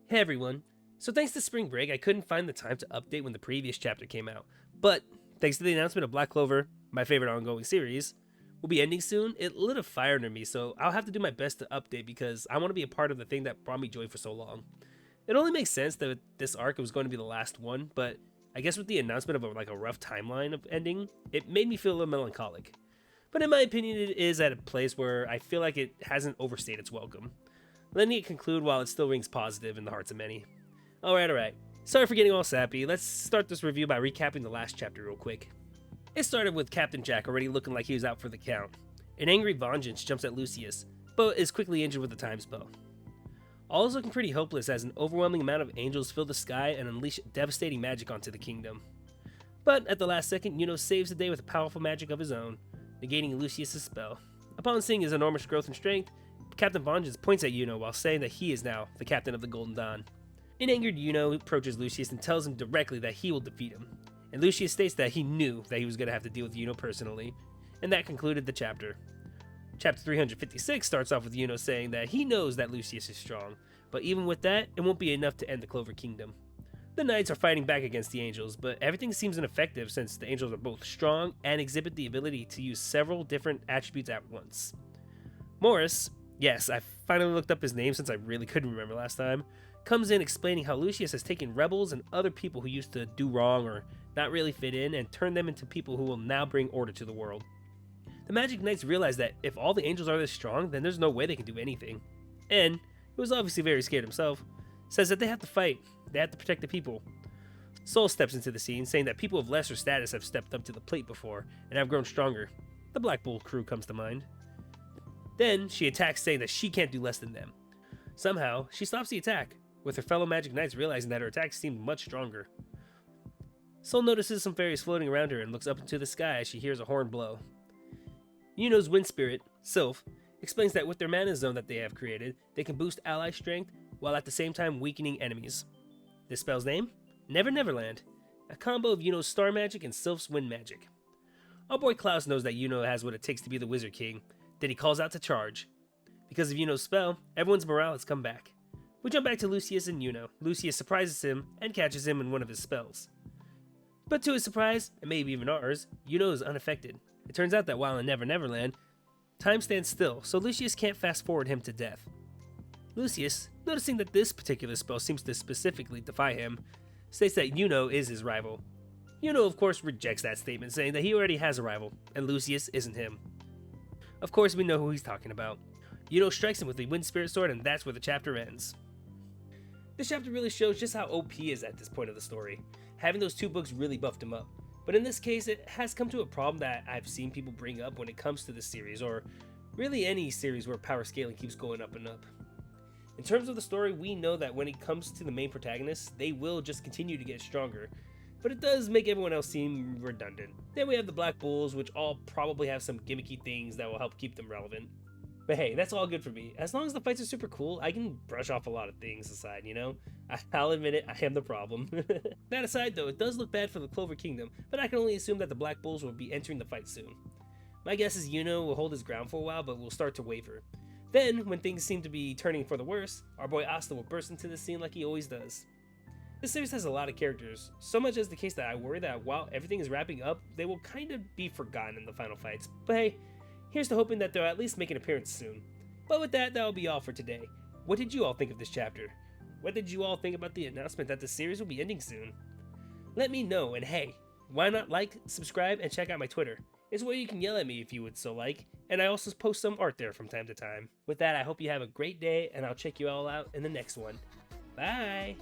Hey everyone. So thanks to spring break, I couldn't find the time to update when the previous chapter came out. But thanks to the announcement of Black Clover, my favorite ongoing series, will be ending soon, it lit a fire under me, so I'll have to do my best to update because I want to be a part of the thing that brought me joy for so long. It only makes sense that this arc was going to be the last one, but I guess with the announcement of a rough timeline of ending, it made me feel a little melancholic. But in my opinion, it is at a place where I feel like it hasn't overstayed its welcome, letting it conclude while it still rings positive in the hearts of many. Alright. Sorry for getting all sappy. Let's start this review by recapping the last chapter real quick. It started with Captain Jack already looking like he was out for the count. An angry Vengeance jumps at Lucius, but is quickly injured with a time spell. All is looking pretty hopeless as an overwhelming amount of angels fill the sky and unleash devastating magic onto the kingdom. But at the last second, Yuno saves the day with a powerful magic of his own, negating Lucius' spell. Upon seeing his enormous growth and strength, Captain Vengeance points at Yuno while saying that he is now the captain of the Golden Dawn. An angered Yuno approaches Lucius and tells him directly that he will defeat him, and Lucius states that he knew that he was going to have to deal with Yuno personally, and that concluded the chapter. Chapter 356 starts off with Yuno saying that he knows that Lucius is strong, but even with that, it won't be enough to end the Clover Kingdom. The Knights are fighting back against the Angels, but everything seems ineffective since the Angels are both strong and exhibit the ability to use several different attributes at once. Morris, yes, I finally looked up his name since I really couldn't remember last time, comes in explaining how Lucius has taken rebels and other people who used to do wrong or not really fit in and turned them into people who will now bring order to the world. The Magic Knights realize that if all the angels are this strong, then there's no way they can do anything. And, who is obviously very scared himself, says that they have to fight, they have to protect the people. Soul steps into the scene, saying that people of lesser status have stepped up to the plate before and have grown stronger. The Black Bull crew comes to mind. Then, she attacks, saying that she can't do less than them. Somehow, she stops the attack, with her fellow Magic Knights realizing that her attacks seemed much stronger. Soul notices some fairies floating around her and looks up into the sky as she hears a horn blow. Yuno's wind spirit, Sylph, explains that with their mana zone that they have created, they can boost ally strength while at the same time weakening enemies. This spell's name? Never Neverland, a combo of Yuno's star magic and Sylph's wind magic. Our boy Klaus knows that Yuno has what it takes to be the Wizard King, then he calls out to charge. Because of Yuno's spell, everyone's morale has come back. We jump back to Lucius and Yuno. Lucius surprises him and catches him in one of his spells. But to his surprise, and maybe even ours, Yuno is unaffected. It turns out that while in Never Neverland, time stands still, so Lucius can't fast forward him to death. Lucius, noticing that this particular spell seems to specifically defy him, states that Yuno is his rival. Yuno of course rejects that statement, saying that he already has a rival, and Lucius isn't him. Of course we know who he's talking about. Yuno strikes him with the Wind Spirit Sword, and that's where the chapter ends. This chapter really shows just how OP he is at this point of the story. Having those two books really buffed him up. But in this case, it has come to a problem that I've seen people bring up when it comes to this series, or really any series where power scaling keeps going up and up. In terms of the story, we know that when it comes to the main protagonists, they will just continue to get stronger, but it does make everyone else seem redundant. Then we have the Black Bulls, which all probably have some gimmicky things that will help keep them relevant. But hey, that's all good for me. As long as the fights are super cool, I can brush off a lot of things aside, you know? I'll admit it, I am the problem. That aside though, it does look bad for the Clover Kingdom, but I can only assume that the Black Bulls will be entering the fight soon. My guess is Yuno will hold his ground for a while, but will start to waver. Then, when things seem to be turning for the worse, our boy Asta will burst into the scene like he always does. This series has a lot of characters, so much as the case that I worry that while everything is wrapping up, they will kind of be forgotten in the final fights. But hey, here's to hoping that they'll at least make an appearance soon. But with that, that'll be all for today. What did you all think of this chapter? What did you all think about the announcement that the series will be ending soon? Let me know, and hey, why not like, subscribe, and check out my Twitter. It's where you can yell at me if you would so like, and I also post some art there from time to time. With that, I hope you have a great day, and I'll check you all out in the next one. Bye!